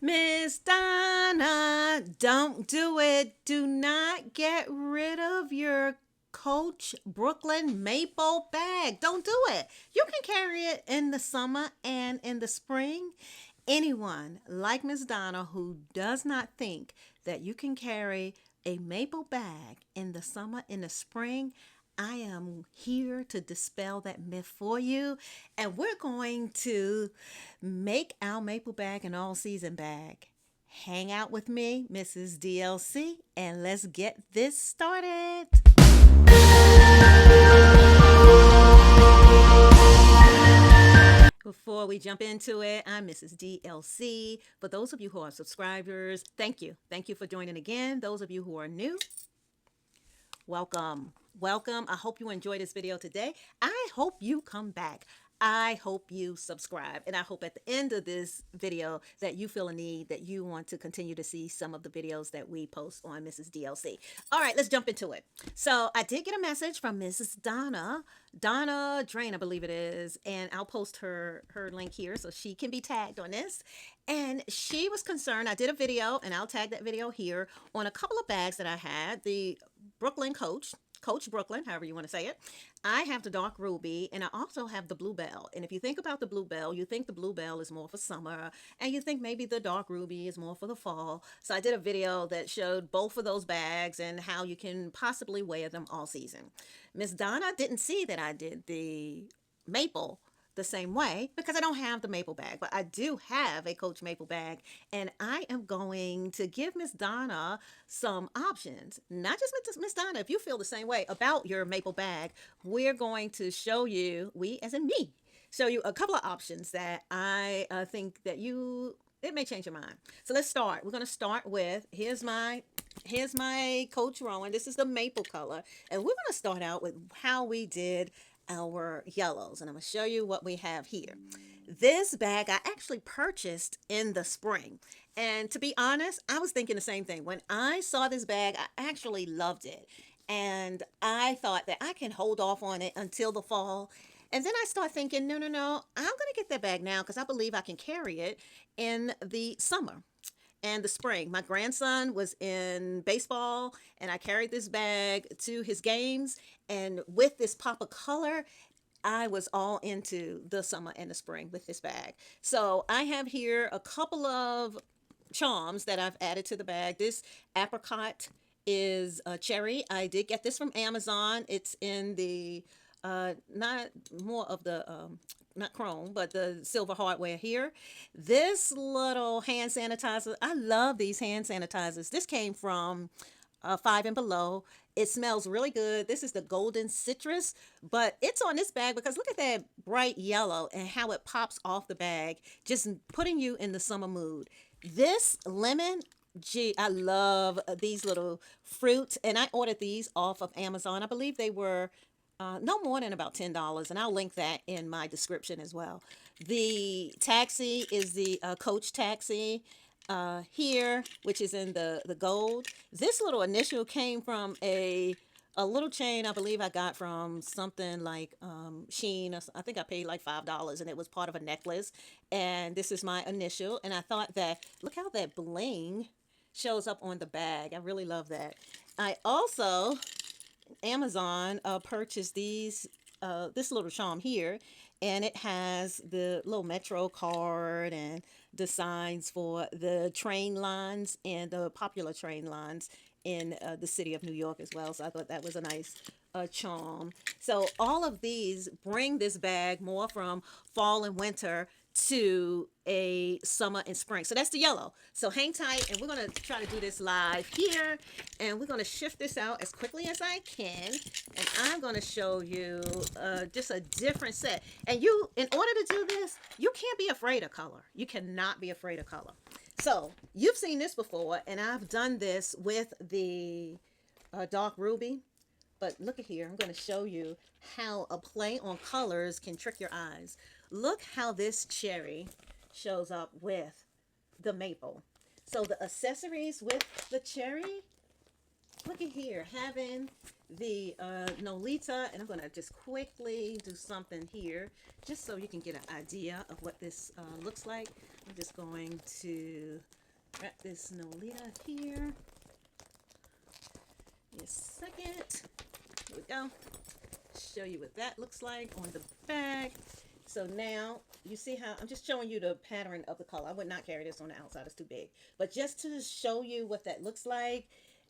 Miss Donna, don't do it. Do not get rid of your Coach Brooklyn Maple bag. Don't do it. You can carry it in the summer and in the spring. Anyone like Miss Donna who does not think that you can carry a maple bag in the summer, in the spring, I am here to dispel that myth for you. And we're going to make our maple bag an all season bag. Hang out with me, Mrs. DLC, and let's get this started. Before we jump into it, I'm Mrs. DLC. For those of you who are subscribers, thank you. Thank you for joining again. Those of you who are new, welcome. Welcome. I hope you enjoyed this video today. I hope you come back. I hope you subscribe. And I hope at the end of this video that you feel a need that you want to continue to see some of the videos that we post on Mrs. DLC. All right, let's jump into it. So I did get a message from Mrs. Donna Drain, I believe it is. And I'll post her link here so she can be tagged on this. And she was concerned. I did a video, and I'll tag that video here, on a couple of bags that I had. The Brooklyn Coach Brooklyn, however you want to say it. I have the dark ruby, and I also have the bluebell. And if you think about the bluebell, you think the bluebell is more for summer, and you think maybe the dark ruby is more for the fall. So I did a video that showed both of those bags and how you can possibly wear them all season. Miss Donna didn't see that I did the maple the same way because I don't have the maple bag, but I do have a Coach Maple bag, and I am going to give Miss Donna some options. Not just Miss Donna, if you feel the same way about your maple bag, we're going to show you, we as in me, show you a couple of options that I think that it may change your mind. So let's start. We're going to start with, here's my Coach Rowan. This is the maple color, and we're going to start out with how we did our yellows, and I'm going to show you what we have here. This bag I actually purchased in the spring, and to be honest, I was thinking the same thing. When I saw this bag, I actually loved it, and I thought that I can hold off on it until the fall. And then I start thinking, no, I'm going to get that bag now because I believe I can carry it in the summer and the spring. My grandson was in baseball, and I carried this bag to his games. And with this pop of color, I was all into the summer and the spring with this bag. So I have here a couple of charms that I've added to the bag. This apricot is a cherry. I did get this from Amazon. It's in the not more of the not chrome, but the silver hardware here. This little hand sanitizer, I love these hand sanitizers. This came from Five and Below. It smells really good. This is the golden citrus, but it's on this bag because look at that bright yellow and how it pops off the bag, just putting you in the summer mood. This lemon, gee, I love these little fruits, and I ordered these off of Amazon. I believe they were no more than about $10, and I'll link that in my description as well. The taxi is the Coach taxi here, which is in the gold. This little initial came from a little chain I believe I got from something like Sheen. I think I paid like $5, and it was part of a necklace. And this is my initial, and I thought that look how that bling shows up on the bag. I really love that. I also Amazon purchased this little charm here, and it has the little Metro card and the signs for the train lines and the popular train lines in the city of New York as well. So I thought that was a nice charm. So all of these bring this bag more from fall and winter to a summer and spring. So that's the yellow. So hang tight, and we're going to try to do this live here, and we're going to shift this out as quickly as I can, and I'm going to show you just a different set. And you, in order to do this, you can't be afraid of color. You cannot be afraid of color. So you've seen this before, and I've done this with the dark ruby. But look at here, I'm going to show you how a play on colors can trick your eyes. Look how this cherry shows up with the maple. So the accessories with the cherry, look at here, having the Nolita, and I'm going to just quickly do something here, just so you can get an idea of what this looks like. I'm just going to wrap this Nolita here. Give me a second. Here we go. Show you what that looks like on the bag. So now you see how I'm just showing you the pattern of the color. I would not carry this on the outside, it's too big. But just to show you what that looks like,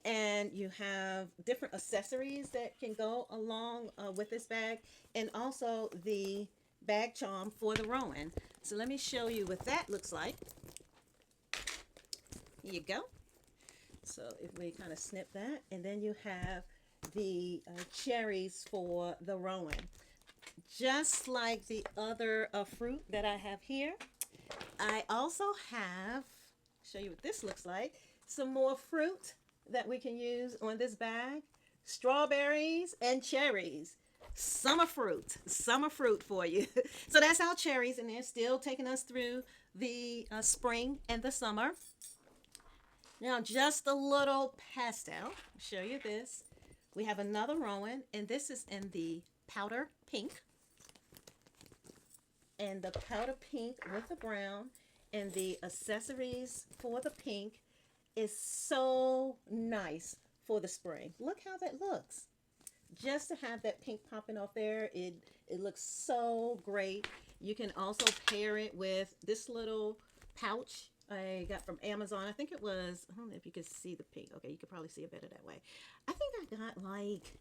and you have different accessories that can go along with this bag, and also the bag charm for the Rowan. So let me show you what that looks like. Here you go. So if we kind of snip that, and then you have the cherries for the Rowan. Just like the other fruit that I have here, I also have, show you what this looks like, some more fruit that we can use on this bag. Strawberries and cherries. Summer fruit for you. So that's our cherries, and they're still taking us through the spring and the summer. Now, just a little pastel. I'll show you this. We have another Rowan, and this is in the powder pink. And the powder pink with the brown, and the accessories for the pink is so nice for the spring. Look how that looks. Just to have that pink popping off there, it looks so great. You can also pair it with this little pouch I got from Amazon. I think it was, I don't know if you can see the pink. Okay, you could probably see it better that way. I think I got like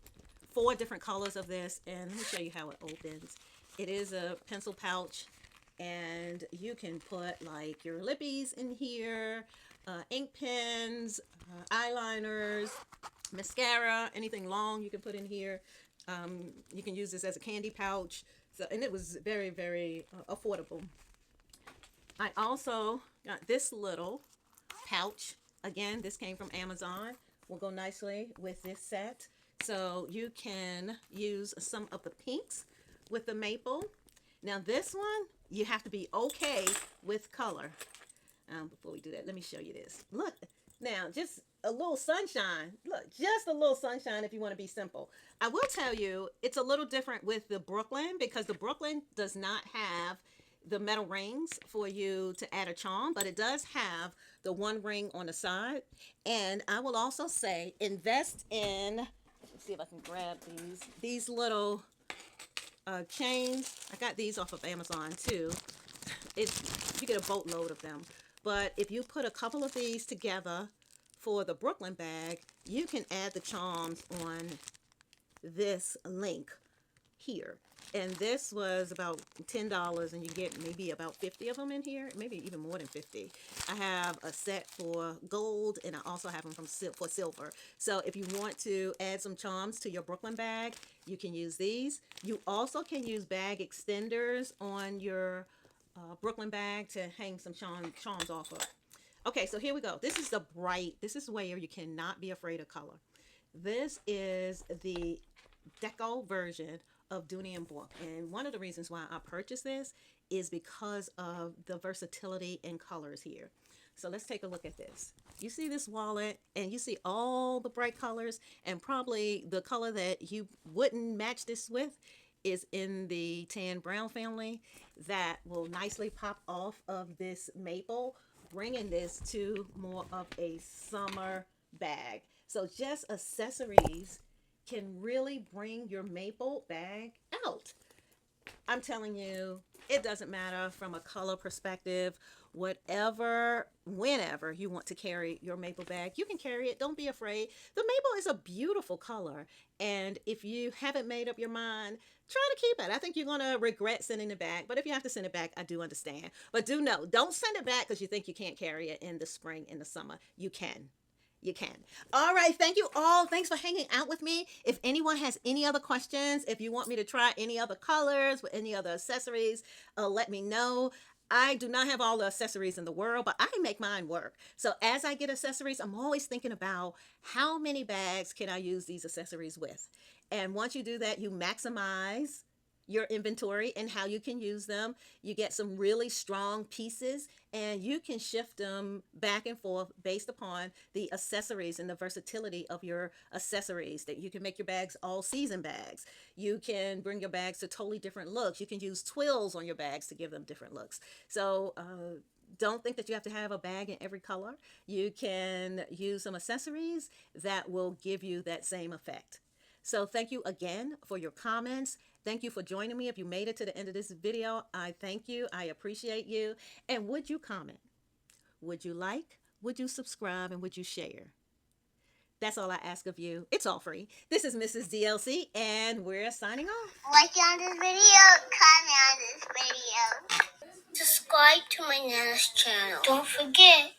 4 different colors of this, and let me show you how it opens. It is a pencil pouch, and you can put like your lippies in here, ink pens, eyeliners, mascara, anything long you can put in here. You can use this as a candy pouch. So, and it was very, very affordable. I also got this little pouch. Again, this came from Amazon. Will go nicely with this set. So you can use some of the pinks with the maple. Now this one, you have to be okay with color. Before we do that, let me show you this. Look, now just a little sunshine. Look, just a little sunshine if you want to be simple. I will tell you, it's a little different with the Brooklyn, because the Brooklyn does not have the metal rings for you to add a charm, but it does have the one ring on the side. And I will also say, invest in, let's see if I can grab these little chains. I got these off of Amazon too. You get a boatload of them. But if you put a couple of these together for the Brooklyn bag, you can add the charms on this link here. And this was about $10, and you get maybe about 50 of them in here, maybe even more than 50. I have a set for gold, and I also have them for silver. So if you want to add some charms to your Brooklyn bag, you can use these. You also can use bag extenders on your Brooklyn bag to hang some charms off of. Okay, so here we go. This is this is where you cannot be afraid of color. This is the deco version of Dooney and Bourke, and one of the reasons why I purchased this is because of the versatility in colors here. So let's take a look at this. You see this wallet, and you see all the bright colors, and probably the color that you wouldn't match this with is in the tan brown family. That will nicely pop off of this maple, bringing this to more of a summer bag. So just accessories can really bring your maple bag out. I'm telling you, it doesn't matter from a color perspective. Whatever, whenever you want to carry your maple bag, you can carry it. Don't be afraid. The maple is a beautiful color. And if you haven't made up your mind, try to keep it. I think you're going to regret sending it back. But if you have to send it back, I do understand. But do know, don't send it back because you think you can't carry it in the spring, in the summer. You can. You can. All right. Thank you all. Thanks for hanging out with me. If anyone has any other questions, if you want me to try any other colors with any other accessories, let me know. I do not have all the accessories in the world, but I make mine work. So as I get accessories, I'm always thinking about how many bags can I use these accessories with. And once you do that, you maximize your inventory and how you can use them. You get some really strong pieces, and you can shift them back and forth based upon the accessories and the versatility of your accessories. That you can make your bags all season bags. You can bring your bags to totally different looks. You can use twills on your bags to give them different looks. So Don't think that you have to have a bag in every color. You can use some accessories that will give you that same effect. So thank you again for your comments. Thank you for joining me. If you made it to the end of this video, I thank you. I appreciate you. And would you comment? Would you like? Would you subscribe? And would you share? That's all I ask of you. It's all free. This is Mrs. DLC, and we're signing off. Like on this video, comment on this video. Subscribe to my Nana's channel. Don't forget.